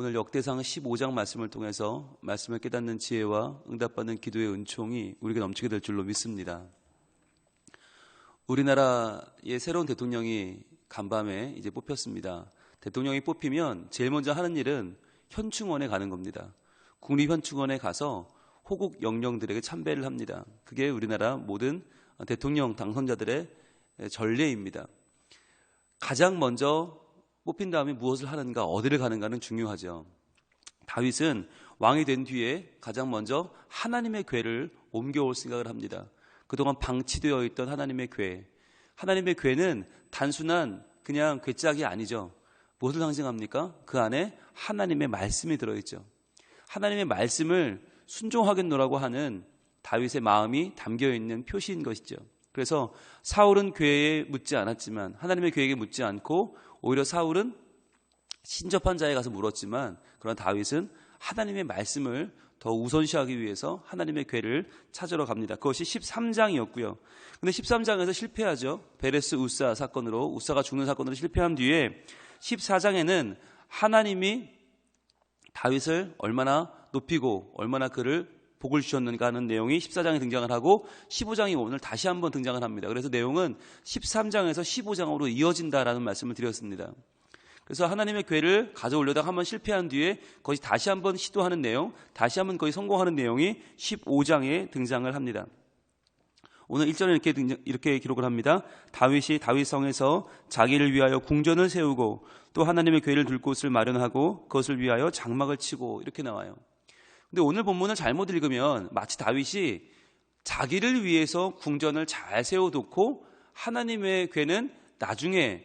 오늘 역대상 15장 말씀을 통해서 말씀을 깨닫는 지혜와 응답받는 기도의 은총이 우리에게 넘치게 될 줄로 믿습니다. 우리나라의 새로운 대통령이 간밤에 이제 뽑혔습니다. 대통령이 뽑히면 제일 먼저 하는 일은 현충원에 가는 겁니다. 국립현충원에 가서 호국 영령들에게 참배를 합니다. 그게 우리나라 모든 대통령 당선자들의 전례입니다. 가장 먼저 뽑힌 다음에 무엇을 하는가, 어디를 가는가는 중요하죠. 다윗은 왕이 된 뒤에 가장 먼저 하나님의 궤를 옮겨올 생각을 합니다. 그동안 방치되어 있던 하나님의 궤. 하나님의 궤는 단순한 그냥 궤짝이 아니죠. 무엇을 상징합니까? 그 안에 하나님의 말씀이 들어있죠. 하나님의 말씀을 순종하겠노라고 하는 다윗의 마음이 담겨있는 표시인 것이죠. 그래서 사울은 궤에 묻지 않았지만, 하나님의 궤에게 묻지 않고 오히려 사울은 신접한 자에 가서 물었지만, 그러나 다윗은 하나님의 말씀을 더 우선시하기 위해서 하나님의 궤를 찾으러 갑니다. 그것이 13장이었고요. 근데 13장에서 실패하죠. 베레스 우사 사건으로, 우사가 죽는 사건으로 실패한 뒤에 14장에는 하나님이 다윗을 얼마나 높이고 얼마나 그를 복을 주셨는가 하는 내용이 14장에 등장을 하고 15장이 오늘 다시 한번 등장을 합니다. 그래서 내용은 13장에서 15장으로 이어진다라는 말씀을 드렸습니다. 그래서 하나님의 궤를 가져오려다가 한번 실패한 뒤에 거기서 다시 한번 시도하는 내용, 다시 한번 거기 성공하는 내용이 15장에 등장을 합니다. 오늘 1절에 이렇게 기록을 합니다. 다윗이 다윗성에서 자기를 위하여 궁전을 세우고 또 하나님의 궤를 둘 곳을 마련하고 그것을 위하여 장막을 치고, 이렇게 나와요. 근데 오늘 본문을 잘못 읽으면 마치 다윗이 자기를 위해서 궁전을 잘 세워놓고 하나님의 궤는 나중에,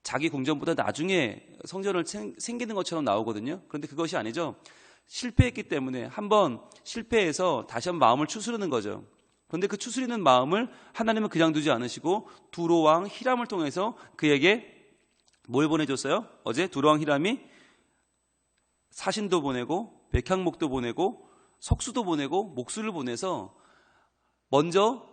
자기 궁전보다 나중에 성전을 생기는 것처럼 나오거든요. 그런데 그것이 아니죠. 실패했기 때문에 한번 실패해서 다시 한번 마음을 추스르는 거죠. 그런데 그 추스리는 마음을 하나님은 그냥 두지 않으시고 두로왕 히람을 통해서 그에게 뭘 보내줬어요? 어제 두로왕 히람이 사신도 보내고 백향목도 보내고 석수도 보내고 목수를 보내서 먼저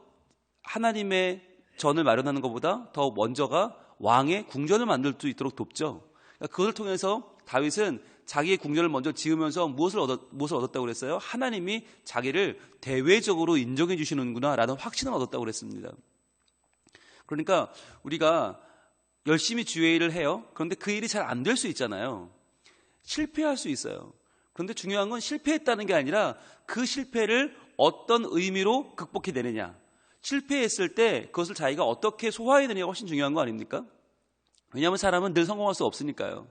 하나님의 전을 마련하는 것보다 더 먼저가 왕의 궁전을 만들 수 있도록 돕죠. 그것을 통해서 다윗은 자기의 궁전을 먼저 지으면서 무엇을 얻었다고 그랬어요? 하나님이 자기를 대외적으로 인정해 주시는구나 라는 확신을 얻었다고 그랬습니다. 그러니까 우리가 열심히 주의 일을 해요. 그런데 그 일이 잘 안 될 수 있잖아요. 실패할 수 있어요. 그런데 중요한 건 실패했다는 게 아니라 그 실패를 어떤 의미로 극복해내느냐, 실패했을 때 그것을 자기가 어떻게 소화해내느냐가 훨씬 중요한 거 아닙니까? 왜냐하면 사람은 늘 성공할 수 없으니까요.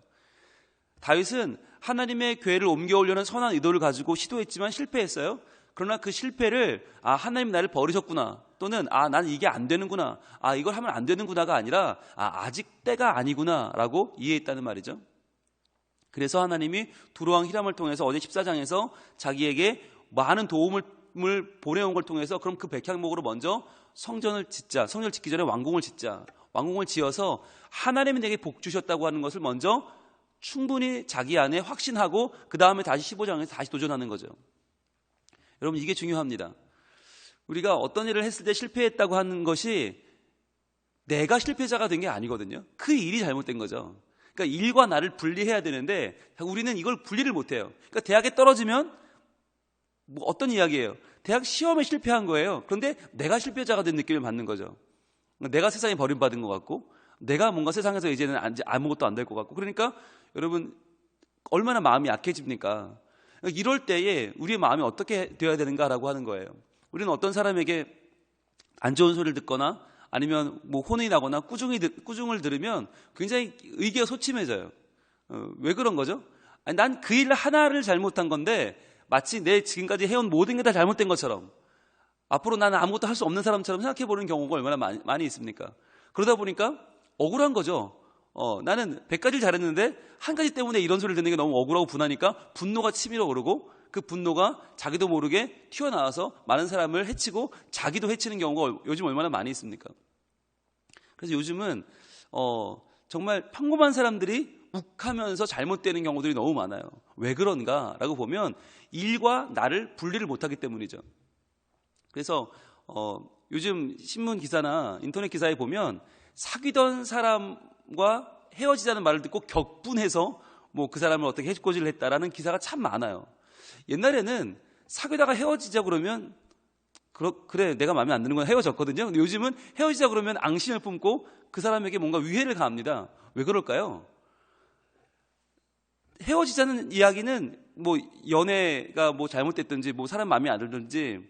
다윗은 하나님의 궤를 옮겨오려는 선한 의도를 가지고 시도했지만 실패했어요. 그러나 그 실패를 하나님 나를 버리셨구나, 또는 난 이게 안 되는구나, 이걸 하면 안 되는구나가 아니라 아직 때가 아니구나 라고 이해했다는 말이죠. 그래서 하나님이 두로왕 히람을 통해서 어제 14장에서 자기에게 많은 도움을 보내온 걸 통해서 그럼 그 백향목으로 먼저 성전을 짓자, 성전을 짓기 전에 왕궁을 짓자, 왕궁을 지어서 하나님이 내게 복 주셨다고 하는 것을 먼저 충분히 자기 안에 확신하고 그 다음에 다시 15장에서 다시 도전하는 거죠. 여러분, 이게 중요합니다. 우리가 어떤 일을 했을 때 실패했다고 하는 것이 내가 실패자가 된 게 아니거든요. 그 일이 잘못된 거죠. 그러니까 일과 나를 분리해야 되는데 우리는 이걸 분리를 못해요. 그러니까 대학에 떨어지면 어떤 이야기예요? 대학 시험에 실패한 거예요. 그런데 내가 실패자가 된 느낌을 받는 거죠. 내가 세상에 버림받은 것 같고, 내가 뭔가 세상에서 이제는 아무것도 안 될 것 같고. 그러니까 여러분, 얼마나 마음이 약해집니까? 이럴 때에 우리의 마음이 어떻게 되어야 되는가라고 하는 거예요. 우리는 어떤 사람에게 안 좋은 소리를 듣거나 아니면 혼이 나거나 꾸중을 들으면 굉장히 의기가 소침해져요. 왜 그런 거죠? 난 그 일 하나를 잘못한 건데 마치 내 지금까지 해온 모든 게 다 잘못된 것처럼, 앞으로 나는 아무것도 할 수 없는 사람처럼 생각해보는 경우가 얼마나 많이 있습니까? 그러다 보니까 억울한 거죠. 나는 100가지를 잘했는데 한 가지 때문에 이런 소리를 듣는 게 너무 억울하고 분하니까 분노가 치밀어 오르고, 그 분노가 자기도 모르게 튀어나와서 많은 사람을 해치고 자기도 해치는 경우가 요즘 얼마나 많이 있습니까? 그래서 요즘은 정말 평범한 사람들이 욱하면서 잘못되는 경우들이 너무 많아요. 왜 그런가라고 보면 일과 나를 분리를 못하기 때문이죠. 그래서 요즘 신문 기사나 인터넷 기사에 보면 사귀던 사람과 헤어지자는 말을 듣고 격분해서 뭐 그 사람을 어떻게 해코지를 했다라는 기사가 참 많아요. 옛날에는 사귀다가 헤어지자 그러면 그래 내가 마음에 안 드는 건 헤어졌거든요. 근데 요즘은 헤어지자 그러면 앙심을 품고 그 사람에게 뭔가 위해를 가합니다. 왜 그럴까요? 헤어지자는 이야기는 뭐 연애가 뭐 잘못됐든지 뭐 사람 마음에 안 들든지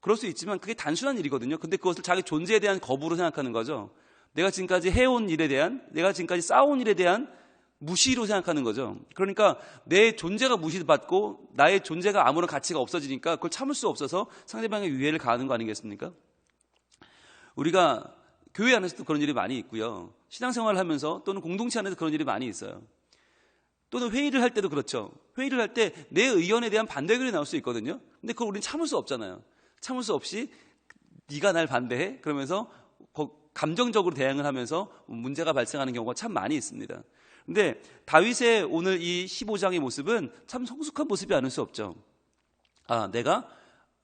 그럴 수 있지만 그게 단순한 일이거든요. 근데 그것을 자기 존재에 대한 거부로 생각하는 거죠. 내가 지금까지 해온 일에 대한, 내가 지금까지 쌓아온 일에 대한 무시로 생각하는 거죠. 그러니까 내 존재가 무시받고 나의 존재가 아무런 가치가 없어지니까 그걸 참을 수 없어서 상대방의 위해를 가하는 거 아니겠습니까? 우리가 교회 안에서도 그런 일이 많이 있고요. 신앙생활을 하면서 또는 공동체 안에서 그런 일이 많이 있어요. 또는 회의를 할 때도 그렇죠. 회의를 할 때 내 의견에 대한 반대 의견이 나올 수 있거든요. 근데 그걸 우리는 참을 수 없잖아요. 참을 수 없이 네가 날 반대해? 그러면서 감정적으로 대응을 하면서 문제가 발생하는 경우가 참 많이 있습니다. 근데 다윗의 오늘 이 15장의 모습은 참 성숙한 모습이 아닐 수 없죠. 내가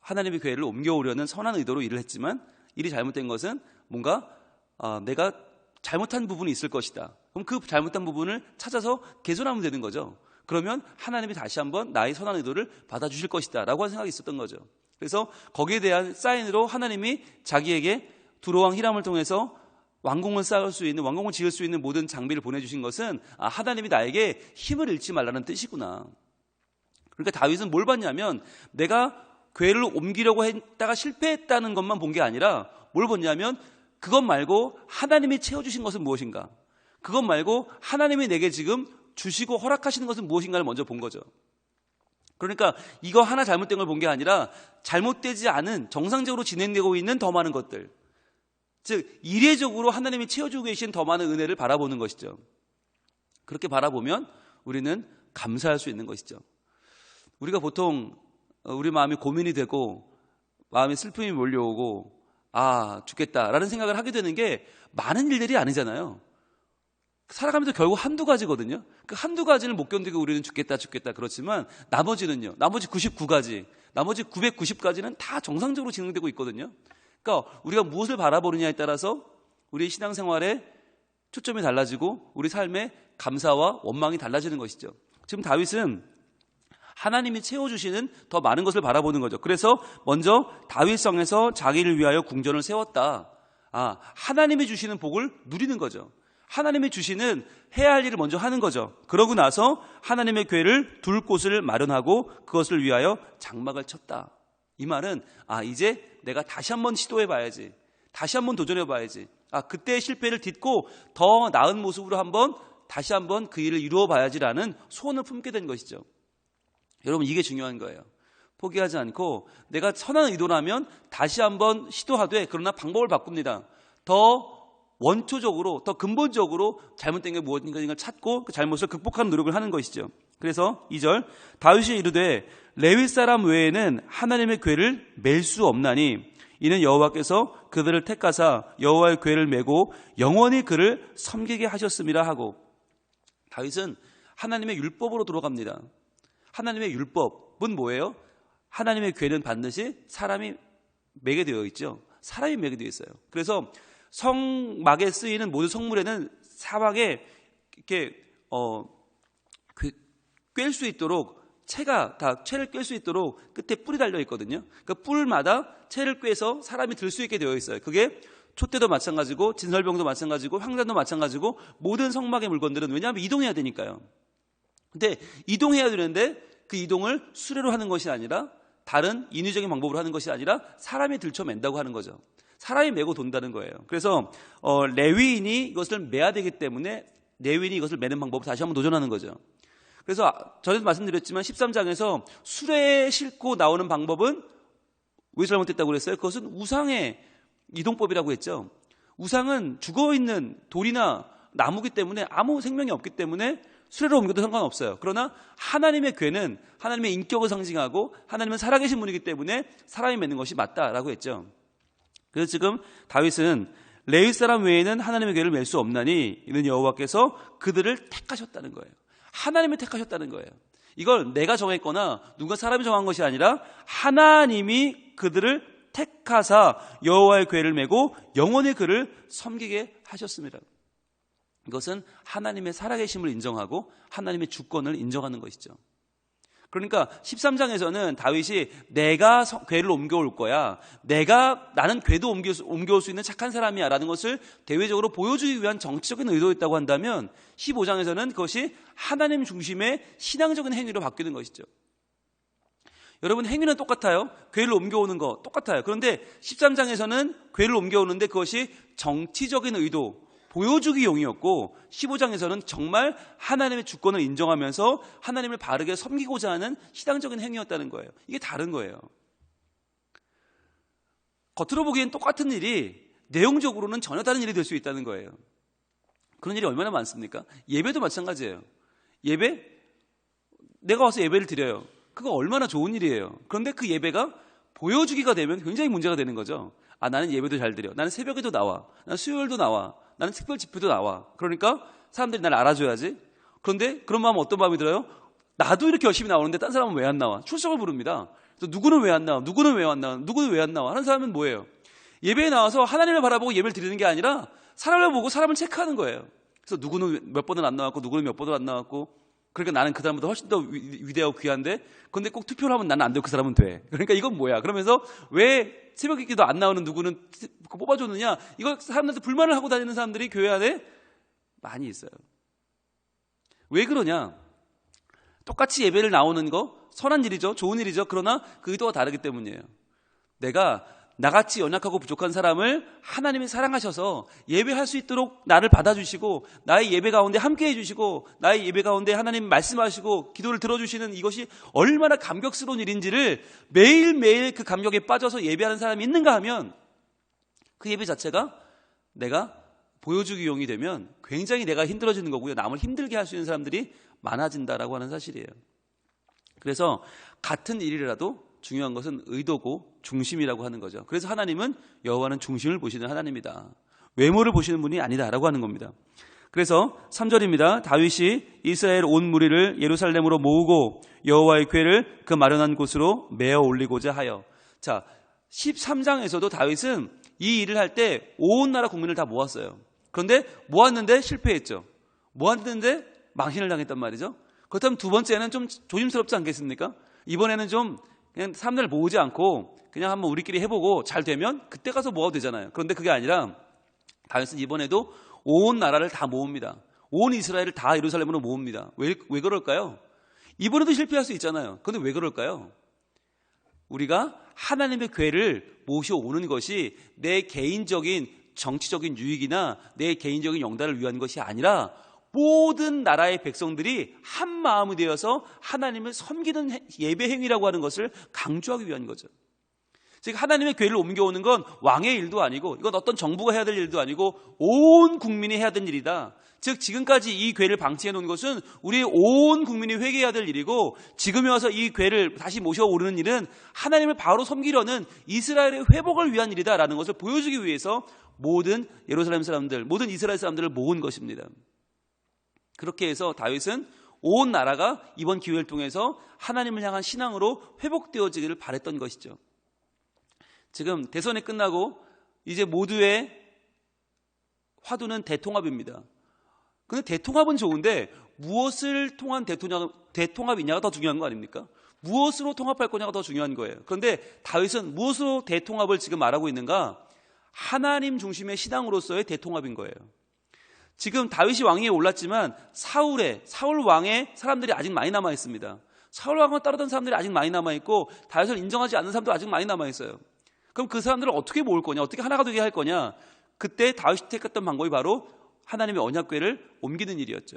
하나님의 교회를 옮겨오려는 선한 의도로 일을 했지만 일이 잘못된 것은 뭔가 내가 잘못한 부분이 있을 것이다. 그럼 그 잘못한 부분을 찾아서 개선하면 되는 거죠. 그러면 하나님이 다시 한번 나의 선한 의도를 받아주실 것이다 라고 하는 생각이 있었던 거죠. 그래서 거기에 대한 사인으로 하나님이 자기에게 두로왕 히람을 통해서 왕궁을 쌓을 수 있는, 왕궁을 지을 수 있는 모든 장비를 보내주신 것은 하나님이 나에게 힘을 잃지 말라는 뜻이구나. 그러니까 다윗은 뭘 봤냐면 내가 교회를 옮기려고 했다가 실패했다는 것만 본 게 아니라 뭘 봤냐면 그것 말고 하나님이 채워주신 것은 무엇인가, 그것 말고 하나님이 내게 지금 주시고 허락하시는 것은 무엇인가를 먼저 본 거죠. 그러니까 이거 하나 잘못된 걸 본 게 아니라 잘못되지 않은, 정상적으로 진행되고 있는 더 많은 것들, 즉 이례적으로 하나님이 채워주고 계신 더 많은 은혜를 바라보는 것이죠. 그렇게 바라보면 우리는 감사할 수 있는 것이죠. 우리가 보통 우리 마음이 고민이 되고 마음에 슬픔이 몰려오고 죽겠다라는 생각을 하게 되는 게 많은 일들이 아니잖아요. 살아가면서 결국 한두 가지거든요. 그 한두 가지를 못 견디고 우리는 죽겠다 그렇지만 나머지는요, 나머지 99가지, 나머지 990가지는 다 정상적으로 진행되고 있거든요. 그러니까 우리가 무엇을 바라보느냐에 따라서 우리의 신앙생활에 초점이 달라지고 우리 삶의 감사와 원망이 달라지는 것이죠. 지금 다윗은 하나님이 채워주시는 더 많은 것을 바라보는 거죠. 그래서 먼저 다윗성에서 자기를 위하여 궁전을 세웠다. 하나님이 주시는 복을 누리는 거죠. 하나님이 주시는 해야 할 일을 먼저 하는 거죠. 그러고 나서 하나님의 교회를 둘 곳을 마련하고 그것을 위하여 장막을 쳤다. 이 말은 이제 내가 다시 한번 시도해봐야지, 다시 한번 도전해봐야지, 그때의 실패를 딛고 더 나은 모습으로 다시 한번 그 일을 이루어봐야지라는 소원을 품게 된 것이죠. 여러분, 이게 중요한 거예요. 포기하지 않고 내가 선한 의도라면 다시 한번 시도하되, 그러나 방법을 바꿉니다. 더 원초적으로, 더 근본적으로 잘못된 게 무엇인가를 찾고 그 잘못을 극복하는 노력을 하는 것이죠. 그래서 2절, 다윗이 이르되 레위 사람 외에는 하나님의 궤를 맬 수 없나니 이는 여호와께서 그들을 택하사 여호와의 궤를 메고 영원히 그를 섬기게 하셨음이라 하고, 다윗은 하나님의 율법으로 들어갑니다. 하나님의 율법은 뭐예요? 하나님의 궤는 반드시 사람이 매게 되어 있죠. 사람이 매게 되어 있어요. 그래서 성막에 쓰이는 모든 성물에는 사막에 이렇게 꿰일 수 있도록 채를 꿰일 수 있도록 끝에 뿔이 달려 있거든요. 그 뿔마다 채를 꿰서 사람이 들 수 있게 되어 있어요. 그게 촛대도 마찬가지고 진설병도 마찬가지고 황단도 마찬가지고 모든 성막의 물건들은, 왜냐하면 이동해야 되니까요. 근데 이동해야 되는데 그 이동을 수레로 하는 것이 아니라 다른 인위적인 방법으로 하는 것이 아니라 사람이 들쳐맨다고 하는 거죠. 사람이 메고 돈다는 거예요. 그래서 레위인이 이것을 매야 되기 때문에 레위인이 이것을 매는 방법을 다시 한번 도전하는 거죠. 그래서 전에도 말씀드렸지만 13장에서 수레에 싣고 나오는 방법은 왜 잘못됐다고 그랬어요? 그것은 우상의 이동법이라고 했죠. 우상은 죽어있는 돌이나 나무기 때문에 아무 생명이 없기 때문에 수레로 옮겨도 상관없어요. 그러나 하나님의 궤는 하나님의 인격을 상징하고 하나님은 살아계신 분이기 때문에 사람이 매는 것이 맞다라고 했죠. 그래서 지금 다윗은 레위 사람 외에는 하나님의 궤를 맬 수 없나니 이는 여호와께서 그들을 택하셨다는 거예요. 하나님이 택하셨다는 거예요. 이걸 내가 정했거나 누가 사람이 정한 것이 아니라 하나님이 그들을 택하사 여호와의 궤를 메고 영원히 그를 섬기게 하셨습니다. 이것은 하나님의 살아계심을 인정하고 하나님의 주권을 인정하는 것이죠. 그러니까 13장에서는 다윗이 내가 궤를 옮겨올 거야, 나는 궤도 옮겨올 수 있는 착한 사람이야 라는 것을 대외적으로 보여주기 위한 정치적인 의도였다고 한다면 15장에서는 그것이 하나님 중심의 신앙적인 행위로 바뀌는 것이죠. 여러분, 행위는 똑같아요. 궤를 옮겨오는 거 똑같아요. 그런데 13장에서는 궤를 옮겨오는데 그것이 정치적인 의도, 보여주기용이었고 15장에서는 정말 하나님의 주권을 인정하면서 하나님을 바르게 섬기고자 하는 신앙적인 행위였다는 거예요. 이게 다른 거예요. 겉으로 보기엔 똑같은 일이 내용적으로는 전혀 다른 일이 될 수 있다는 거예요. 그런 일이 얼마나 많습니까? 예배도 마찬가지예요. 예배? 내가 와서 예배를 드려요. 그거 얼마나 좋은 일이에요. 그런데 그 예배가 보여주기가 되면 굉장히 문제가 되는 거죠. 아, 나는 예배도 잘 드려. 나는 새벽에도 나와. 나는 수요일도 나와. 나는 특별 집회도 나와. 그러니까 사람들이 나를 알아줘야지. 그런데 그런 마음은 어떤 마음이 들어요? 나도 이렇게 열심히 나오는데 딴 사람은 왜 안 나와? 출석을 부릅니다. 그래서 누구는 왜 안 나와? 누구는 왜 안 나와? 누구는 왜 안 나와? 하는 사람은 뭐예요? 예배에 나와서 하나님을 바라보고 예배를 드리는 게 아니라 사람을 보고 사람을 체크하는 거예요. 그래서 누구는 몇 번은 안 나왔고 누구는 몇 번은 안 나왔고, 그러니까 나는 그 사람보다 훨씬 더 위대하고 귀한데, 근데 꼭 투표를 하면 나는 안 되고 그 사람은 돼. 그러니까 이건 뭐야? 그러면서 왜 새벽 기도 안 나오는 누구는 뽑아줬느냐? 이걸 사람들한테 불만을 하고 다니는 사람들이 교회 안에 많이 있어요. 왜 그러냐? 똑같이 예배를 나오는 거 선한 일이죠. 좋은 일이죠. 그러나 그 의도가 다르기 때문이에요. 내가 나같이 연약하고 부족한 사람을 하나님이 사랑하셔서 예배할 수 있도록 나를 받아주시고 나의 예배 가운데 함께 해주시고 나의 예배 가운데 하나님 말씀하시고 기도를 들어주시는 이것이 얼마나 감격스러운 일인지를 매일매일 그 감격에 빠져서 예배하는 사람이 있는가 하면 그 예배 자체가 내가 보여주기용이 되면 굉장히 내가 힘들어지는 거고요. 남을 힘들게 할 수 있는 사람들이 많아진다라고 하는 사실이에요. 그래서 같은 일이라도 중요한 것은 의도고 중심이라고 하는 거죠. 그래서 하나님은 여호와는 중심을 보시는 하나님이다. 외모를 보시는 분이 아니다라고 하는 겁니다. 그래서 3절입니다. 다윗이 이스라엘 온 무리를 예루살렘으로 모으고 여호와의 궤를 그 마련한 곳으로 메어 올리고자 하여. 자, 13장에서도 다윗은 이 일을 할 때 온 나라 국민을 다 모았어요. 그런데 모았는데 실패했죠. 모았는데 망신을 당했단 말이죠. 그렇다면 두 번째는 좀 조심스럽지 않겠습니까? 이번에는 좀 그냥 사람들을 모으지 않고 그냥 한번 우리끼리 해보고 잘 되면 그때 가서 모아도 되잖아요. 그런데 그게 아니라 다윗은 이번에도 온 나라를 다 모읍니다. 온 이스라엘을 다 예루살렘으로 모읍니다. 왜 그럴까요? 이번에도 실패할 수 있잖아요. 그런데 왜 그럴까요? 우리가 하나님의 궤를 모셔오는 것이 내 개인적인 정치적인 유익이나 내 개인적인 영달을 위한 것이 아니라 모든 나라의 백성들이 한 마음이 되어서 하나님을 섬기는 예배 행위라고 하는 것을 강조하기 위한 거죠. 즉 하나님의 궤를 옮겨오는 건 왕의 일도 아니고 이건 어떤 정부가 해야 될 일도 아니고 온 국민이 해야 될 일이다. 즉 지금까지 이 궤를 방치해 놓은 것은 우리 온 국민이 회개해야 될 일이고 지금에 와서 이 궤를 다시 모셔오르는 일은 하나님을 바로 섬기려는 이스라엘의 회복을 위한 일이다라는 것을 보여주기 위해서 모든 예루살렘 사람들, 모든 이스라엘 사람들을 모은 것입니다. 그렇게 해서 다윗은 온 나라가 이번 기회를 통해서 하나님을 향한 신앙으로 회복되어지기를 바랬던 것이죠. 지금 대선이 끝나고 이제 모두의 화두는 대통합입니다. 근데 대통합은 좋은데 무엇을 통한 대통합이냐가 더 중요한 거 아닙니까? 무엇으로 통합할 거냐가 더 중요한 거예요. 그런데 다윗은 무엇으로 대통합을 지금 말하고 있는가? 하나님 중심의 신앙으로서의 대통합인 거예요. 지금 다윗이 왕위에 올랐지만 사울 왕의 사람들이 아직 많이 남아 있습니다. 사울 왕을 따르던 사람들이 아직 많이 남아 있고 다윗을 인정하지 않는 사람도 아직 많이 남아 있어요. 그럼 그 사람들을 어떻게 모을 거냐? 어떻게 하나가 되게 할 거냐? 그때 다윗이 택했던 방법이 바로 하나님의 언약궤를 옮기는 일이었죠.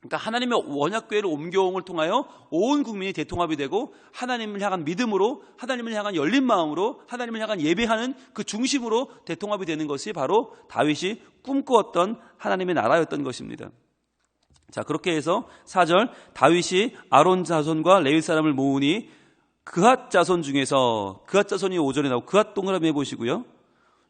그러니까 하나님의 언약궤를 옮겨옴을 통하여 온 국민이 대통합이 되고 하나님을 향한 믿음으로, 하나님을 향한 열린 마음으로, 하나님을 향한 예배하는 그 중심으로 대통합이 되는 것이 바로 다윗이 꿈꾸었던 하나님의 나라였던 것입니다. 자, 그렇게 해서 4절 다윗이 아론 자손과 레위 사람을 모으니 그핫 자손 중에서 그핫 자손이 5절에 나오고 그핫 동그라미 해보시고요.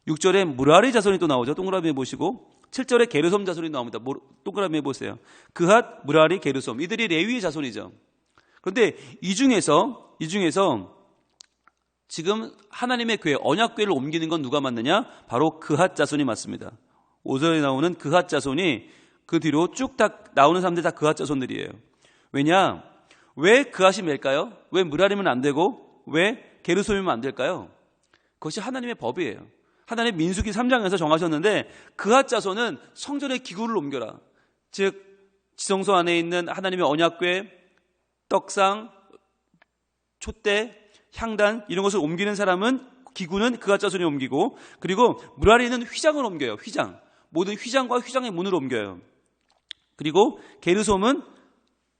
6절에 무라리 자손이 또 나오죠. 동그라미 해보시고 7절에 게르솜 자손이 나옵니다. 동그라미 해보세요. 그핫, 무라리, 게르솜 이들이 레위의 자손이죠. 그런데 이 중에서 지금 하나님의 궤, 언약궤를 옮기는 건 누가 맞느냐? 바로 그핫 자손이 맞습니다. 5절에 나오는 그핫 자손이 그 뒤로 쭉 다 나오는 사람들이 다 그앗 자손들이에요. 왜냐? 왜 그앗이 맬까요? 왜 므라리면 안 되고 왜 게르솜이면 안 될까요? 그것이 하나님의 법이에요. 하나님 민수기 3장에서 정하셨는데 그앗 자손은 성전의 기구를 옮겨라. 즉 지성소 안에 있는 하나님의 언약궤, 떡상, 촛대, 향단 이런 것을 옮기는 사람은 기구는 그앗 자손이 옮기고, 그리고 므라리는 휘장을 옮겨요. 휘장. 모든 휘장과 휘장의 문을 옮겨요. 그리고 게르솜은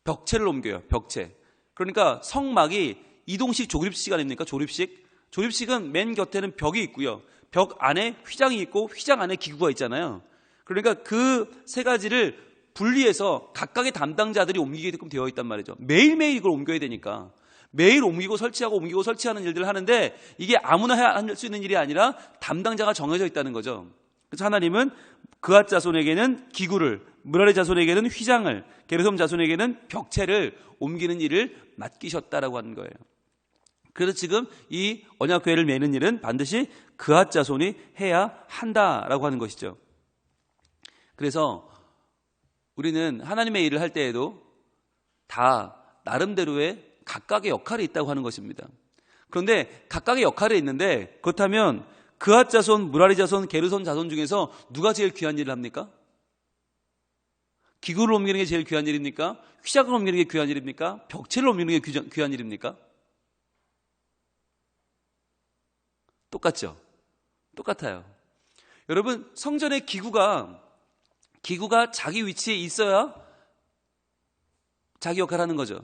벽체를 옮겨요. 벽체. 그러니까 성막이 이동식 조립식 아닙니까? 조립식. 조립식은 맨 곁에는 벽이 있고요. 벽 안에 휘장이 있고 휘장 안에 기구가 있잖아요. 그러니까 그 세 가지를 분리해서 각각의 담당자들이 옮기게끔 되어 있단 말이죠. 매일매일 이걸 옮겨야 되니까. 매일 옮기고 설치하는 일들을 하는데 이게 아무나 할 수 있는 일이 아니라 담당자가 정해져 있다는 거죠. 그래서 하나님은 그앗 자손에게는 기구를, 므라리 자손에게는 휘장을, 게르솜 자손에게는 벽체를 옮기는 일을 맡기셨다라고 하는 거예요. 그래서 지금 이 언약궤를 매는 일은 반드시 그앗 자손이 해야 한다라고 하는 것이죠. 그래서 우리는 하나님의 일을 할 때에도 다 나름대로의 각각의 역할이 있다고 하는 것입니다. 그런데 각각의 역할이 있는데, 그렇다면 그앗 자손, 므라리 자손, 게르솜 자손 중에서 누가 제일 귀한 일을 합니까? 기구를 옮기는 게 제일 귀한 일입니까? 휘장을 옮기는 게 귀한 일입니까? 벽체를 옮기는 게 귀한 일입니까? 똑같죠? 똑같아요. 여러분, 성전의 기구가 자기 위치에 있어야 자기 역할을 하는 거죠.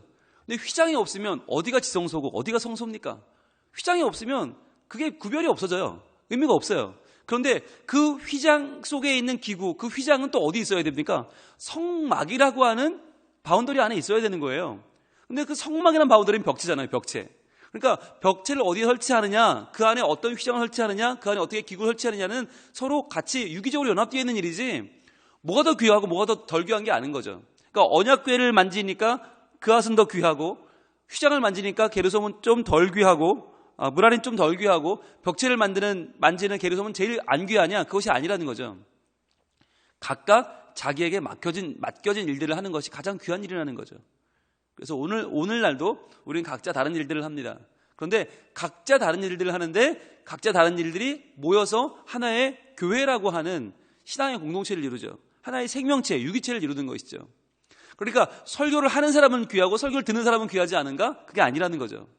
근데 휘장이 없으면 어디가 지성소고 어디가 성소입니까? 휘장이 없으면 그게 구별이 없어져요. 의미가 없어요. 그런데 그 휘장 속에 있는 기구, 그 휘장은 또 어디 있어야 됩니까? 성막이라고 하는 바운더리 안에 있어야 되는 거예요. 근데 그 성막이라는 바운더리는 벽체잖아요. 벽체. 그러니까 벽체를 어디에 설치하느냐, 그 안에 어떤 휘장을 설치하느냐, 그 안에 어떻게 기구를 설치하느냐는 서로 같이 유기적으로 연합되어 있는 일이지 뭐가 더 귀하고 뭐가 더 덜 귀한 게 아닌 거죠. 그러니까 언약궤를 만지니까 그앗은 더 귀하고, 휘장을 만지니까 게르솜은 좀 덜 귀하고, 므라리는 좀 덜 귀하고, 벽체를 만지는 게르솜은 제일 안 귀하냐? 그것이 아니라는 거죠. 각각 자기에게 맡겨진 일들을 하는 것이 가장 귀한 일이라는 거죠. 그래서 오늘날도 우리는 각자 다른 일들을 합니다. 그런데 각자 다른 일들을 하는데 각자 다른 일들이 모여서 하나의 교회라고 하는 신앙의 공동체를 이루죠. 하나의 생명체, 유기체를 이루는 것이죠. 그러니까 설교를 하는 사람은 귀하고 설교를 듣는 사람은 귀하지 않은가? 그게 아니라는 거죠.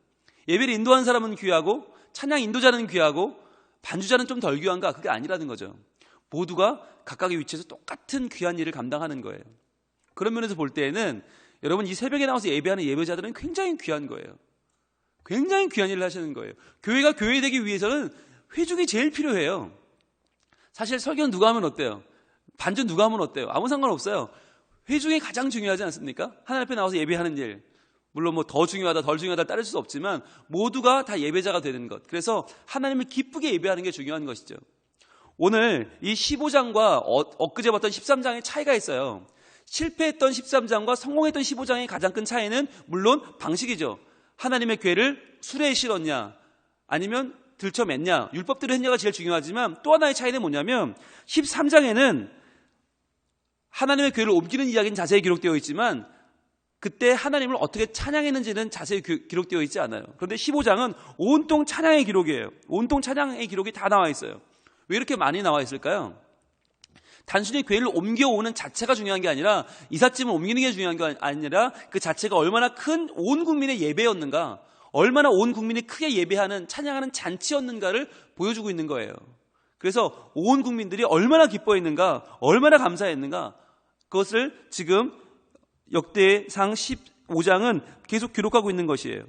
예배를 인도하는 사람은 귀하고 찬양 인도자는 귀하고 반주자는 좀 덜 귀한가? 그게 아니라는 거죠. 모두가 각각의 위치에서 똑같은 귀한 일을 감당하는 거예요. 그런 면에서 볼 때에는 여러분, 이 새벽에 나와서 예배하는 예배자들은 굉장히 귀한 거예요. 굉장히 귀한 일을 하시는 거예요. 교회가 교회되기 위해서는 회중이 제일 필요해요. 사실 설교는 누가 하면 어때요? 반주 누가 하면 어때요? 아무 상관없어요. 회중이 가장 중요하지 않습니까? 하나님 앞에 나와서 예배하는 일. 물론 뭐 더 중요하다 덜 중요하다 따를 수 없지만 모두가 다 예배자가 되는 것. 그래서 하나님을 기쁘게 예배하는 게 중요한 것이죠. 오늘 이 15장과 엊그제 봤던 13장의 차이가 있어요. 실패했던 13장과 성공했던 15장의 가장 큰 차이는 물론 방식이죠. 하나님의 궤를 수레에 실었냐 아니면 들쳐맸냐, 율법대로 했냐가 제일 중요하지만 또 하나의 차이는 뭐냐면 13장에는 하나님의 궤를 옮기는 이야기는 자세히 기록되어 있지만 그때 하나님을 어떻게 찬양했는지는 자세히 기록되어 있지 않아요. 그런데 15장은 온통 찬양의 기록이에요. 온통 찬양의 기록이 다 나와 있어요. 왜 이렇게 많이 나와 있을까요? 단순히 궤를 옮겨오는 자체가 중요한 게 아니라, 이삿짐을 옮기는 게 중요한 게 아니라 그 자체가 얼마나 큰 온 국민의 예배였는가, 얼마나 온 국민이 크게 예배하는 찬양하는 잔치였는가를 보여주고 있는 거예요. 그래서 온 국민들이 얼마나 기뻐했는가, 얼마나 감사했는가, 그것을 지금 역대상 15장은 계속 기록하고 있는 것이에요.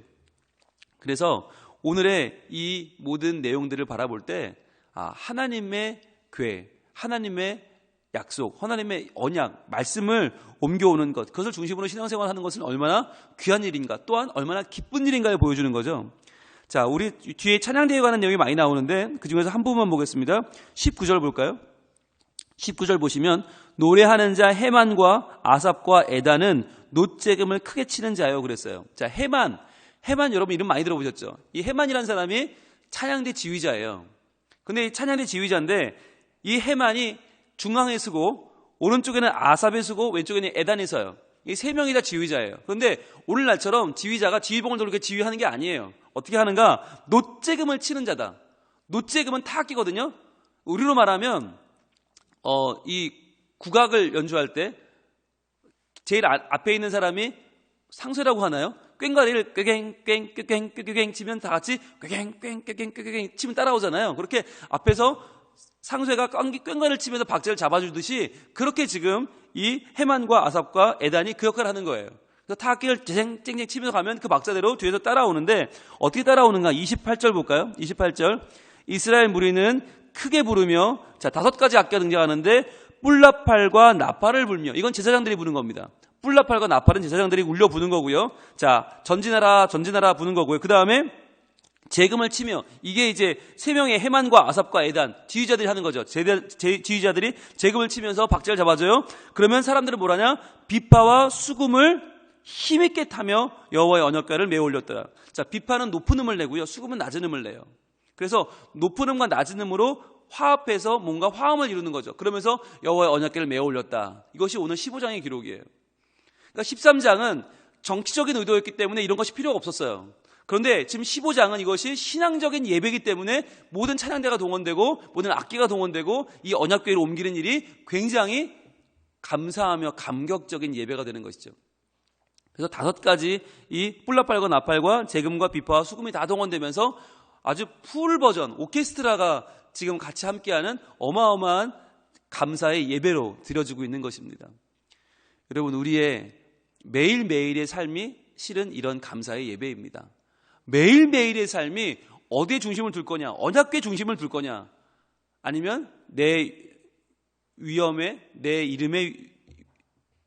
그래서 오늘의 이 모든 내용들을 바라볼 때 하나님의 궤, 하나님의 약속, 하나님의 언약, 말씀을 옮겨오는 것, 그것을 중심으로 신앙생활하는 것은 얼마나 귀한 일인가, 또한 얼마나 기쁜 일인가를 보여주는 거죠. 자, 우리 뒤에 찬양대에 관한 내용이 많이 나오는데 그중에서 한 부분만 보겠습니다. 19절 볼까요? 19절 보시면 노래하는 자 헤만과 아삽과 에단은 놋재금을 크게 치는 자요 그랬어요. 자, 헤만 여러분 이름 많이 들어보셨죠? 이 헤만이라는 사람이 찬양대 지휘자예요. 근데 이 찬양대 지휘자인데 이 헤만이 중앙에 서고 오른쪽에는 아삽이 서고 왼쪽에는 에단이 서요. 이 세 명이 다 지휘자예요. 그런데 오늘날처럼 지휘자가 지휘봉을 들고 이렇게 지휘하는 게 아니에요. 어떻게 하는가? 노재금을 치는 자다. 노재금은 타악기거든요. 우리로 말하면 이 국악을 연주할 때 제일 앞에 있는 사람이 상소라고 하나요? 꽹과리를 꽹꽹꽹꽹꽹 치면 다 같이 꽹꽹꽹꽹꽹 치면 따라오잖아요. 그렇게 앞에서 상소가 꽹과리를 치면서 박자를 잡아주듯이 그렇게 지금 이 헤만과 아삽과 에단이 그 역할을 하는 거예요. 그래서 타악기를 쨍쨍쨍 치면서 가면 그 박자대로 뒤에서 따라오는데 어떻게 따라오는가? 28절 볼까요? 28절. 이스라엘 무리는 크게 부르며, 자, 5가지 악기가 등장하는데 뿔나팔과 나팔을 불며, 이건 제사장들이 부는 겁니다. 뿔나팔과 나팔은 제사장들이 울려 부는 거고요. 자, 전진하라 전진하라 부는 거고요. 그 다음에 재금을 치며, 이게 이제 세 명의 헤만과 아삽과 에단 지휘자들이 하는 거죠. 지휘자들이 재금을 치면서 박자를 잡아줘요. 그러면 사람들은 뭐라냐? 비파와 수금을 힘있게 타며 여호와의 언약궤를 메어 올렸더라. 자, 비파는 높은 음을 내고요, 수금은 낮은 음을 내요. 그래서 높은 음과 낮은 음으로 화합해서 뭔가 화음을 이루는 거죠. 그러면서 여호와의 언약궤를 메어 올렸다. 이것이 오늘 15장의 기록이에요. 그러니까 13장은 정치적인 의도였기 때문에 이런 것이 필요가 없었어요. 그런데 지금 15장은 이것이 신앙적인 예배이기 때문에 모든 찬양대가 동원되고 모든 악기가 동원되고 이 언약궤를 옮기는 일이 굉장히 감사하며 감격적인 예배가 되는 것이죠. 그래서 5가지 이 뿔나팔과 나팔과 재금과 비파와 수금이 다 동원되면서 아주 풀 버전 오케스트라가 지금 같이 함께하는 어마어마한 감사의 예배로 드려지고 있는 것입니다. 여러분, 우리의 매일매일의 삶이 실은 이런 감사의 예배입니다. 매일매일의 삶이 어디에 중심을 둘 거냐? 언약궤 중심을 둘 거냐? 아니면 내 위엄에, 내 이름에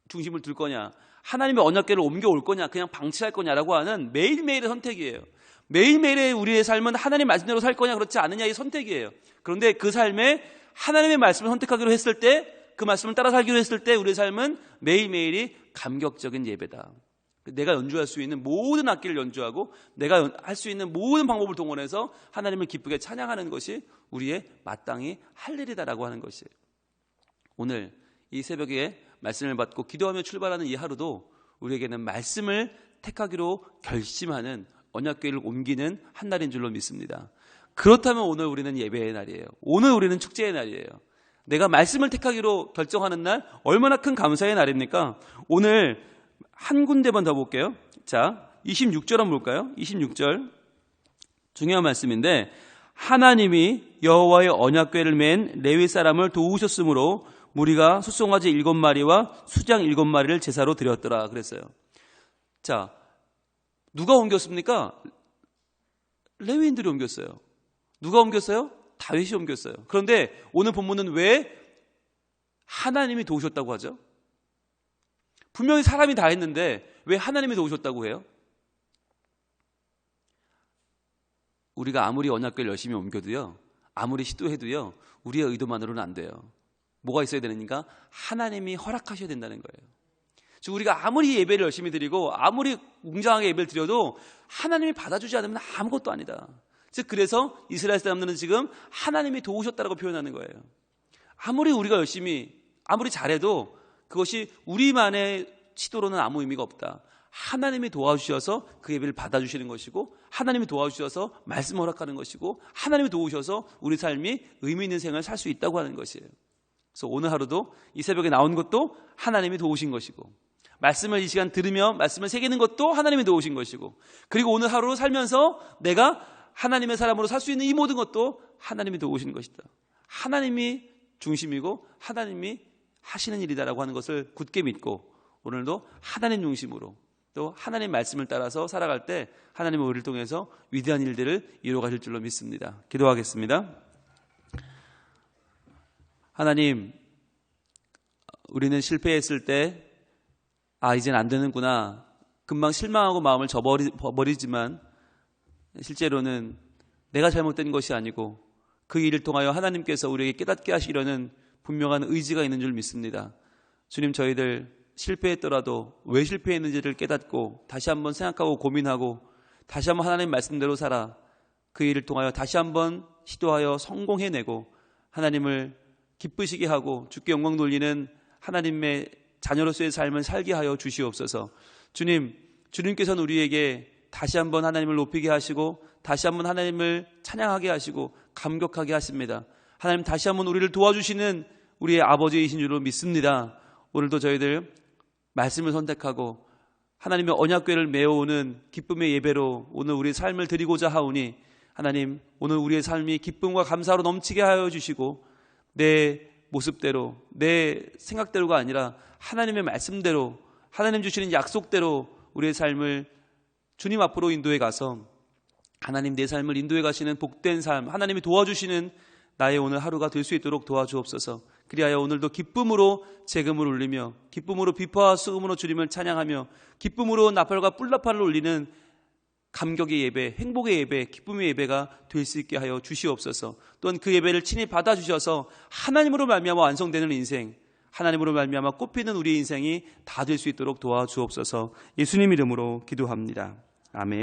중심을 둘 거냐? 하나님의 언약궤를 옮겨올 거냐? 그냥 방치할 거냐라고 하는 매일매일의 선택이에요. 매일매일의 우리의 삶은 하나님 말씀대로 살 거냐 그렇지 않느냐의 선택이에요. 그런데 그 삶에 하나님의 말씀을 선택하기로 했을 때, 그 말씀을 따라 살기로 했을 때 우리의 삶은 매일매일이 감격적인 예배다. 내가 연주할 수 있는 모든 악기를 연주하고 내가 할 수 있는 모든 방법을 동원해서 하나님을 기쁘게 찬양하는 것이 우리의 마땅히 할 일이다라고 하는 것이에요. 오늘 이 새벽에 말씀을 받고 기도하며 출발하는 이 하루도 우리에게는 말씀을 택하기로 결심하는 언약궤를 옮기는 한 날인 줄로 믿습니다. 그렇다면 오늘 우리는 예배의 날이에요. 오늘 우리는 축제의 날이에요. 내가 말씀을 택하기로 결정하는 날, 얼마나 큰 감사의 날입니까? 오늘 한 군데만 더 볼게요. 자, 26절 한번 볼까요? 26절. 중요한 말씀인데, 하나님이 여호와의 언약궤를 맨 레위 사람을 도우셨으므로 무리가 숫송아지 7마리와 수장 7마리를 제사로 드렸더라 그랬어요. 자, 누가 옮겼습니까? 레위인들이 옮겼어요. 누가 옮겼어요? 다윗이 옮겼어요. 그런데 오늘 본문은 왜 하나님이 도우셨다고 하죠? 분명히 사람이 다 했는데 왜 하나님이 도우셨다고 해요? 우리가 아무리 언약궤를 열심히 옮겨도요, 아무리 시도해도요, 우리의 의도만으로는 안 돼요. 뭐가 있어야 되는가? 하나님이 허락하셔야 된다는 거예요. 즉 우리가 아무리 예배를 열심히 드리고 아무리 웅장하게 예배를 드려도 하나님이 받아주지 않으면 아무것도 아니다. 즉 그래서 이스라엘 사람들은 지금 하나님이 도우셨다라고 표현하는 거예요. 아무리 우리가 열심히 아무리 잘해도 그것이 우리만의 시도로는 아무 의미가 없다. 하나님이 도와주셔서 그 예배를 받아주시는 것이고, 하나님이 도와주셔서 말씀 허락하는 것이고, 하나님이 도우셔서 우리 삶이 의미 있는 생활을 살 수 있다고 하는 것이에요. 그래서 오늘 하루도 이 새벽에 나온 것도 하나님이 도우신 것이고, 말씀을 이 시간 들으며 말씀을 새기는 것도 하나님이 도우신 것이고, 그리고 오늘 하루 살면서 내가 하나님의 사람으로 살 수 있는 이 모든 것도 하나님이 도우신 것이다. 하나님이 중심이고 하나님이 하시는 일이다라고 하는 것을 굳게 믿고 오늘도 하나님 중심으로 또 하나님 말씀을 따라서 살아갈 때 하나님은 우리를 통해서 위대한 일들을 이루어가실 줄로 믿습니다. 기도하겠습니다. 하나님, 우리는 실패했을 때 이젠 안 되는구나, 금방 실망하고 마음을 접어버리지만 실제로는 내가 잘못된 것이 아니고 그 일을 통하여 하나님께서 우리에게 깨닫게 하시려는 분명한 의지가 있는 줄 믿습니다. 주님, 저희들 실패했더라도 왜 실패했는지를 깨닫고 다시 한번 생각하고 고민하고 다시 한번 하나님 말씀대로 살아 그 일을 통하여 다시 한번 시도하여 성공해내고 하나님을 기쁘시게 하고 주께 영광 돌리는 하나님의 자녀로서의 삶을 살게 하여 주시옵소서. 주님께서는 우리에게 다시 한번 하나님을 높이게 하시고 다시 한번 하나님을 찬양하게 하시고 감격하게 하십니다. 하나님 다시 한번 우리를 도와주시는 우리의 아버지이신 줄로 믿습니다. 오늘도 저희들 말씀을 선택하고 하나님의 언약궤를 메어오는 기쁨의 예배로 오늘 우리의 삶을 드리고자 하오니 하나님 오늘 우리의 삶이 기쁨과 감사로 넘치게 하여 주시고 내 모습대로 내 생각대로가 아니라 하나님의 말씀대로 하나님 주시는 약속대로 우리의 삶을 주님 앞으로 인도해 가서 하나님 내 삶을 인도해 가시는 복된 삶, 하나님이 도와주시는 나의 오늘 하루가 될 수 있도록 도와주옵소서. 그리하여 오늘도 기쁨으로 재금을 울리며 기쁨으로 비파와 수금으로 주님을 찬양하며 기쁨으로 나팔과 뿔나팔을 울리는 감격의 예배, 행복의 예배, 기쁨의 예배가 될 수 있게 하여 주시옵소서. 또한 그 예배를 친히 받아주셔서 하나님으로 말미암아 완성되는 인생, 하나님으로 말미암아 꽃피는 우리의 인생이 다 될 수 있도록 도와주옵소서. 예수님 이름으로 기도합니다. 아멘.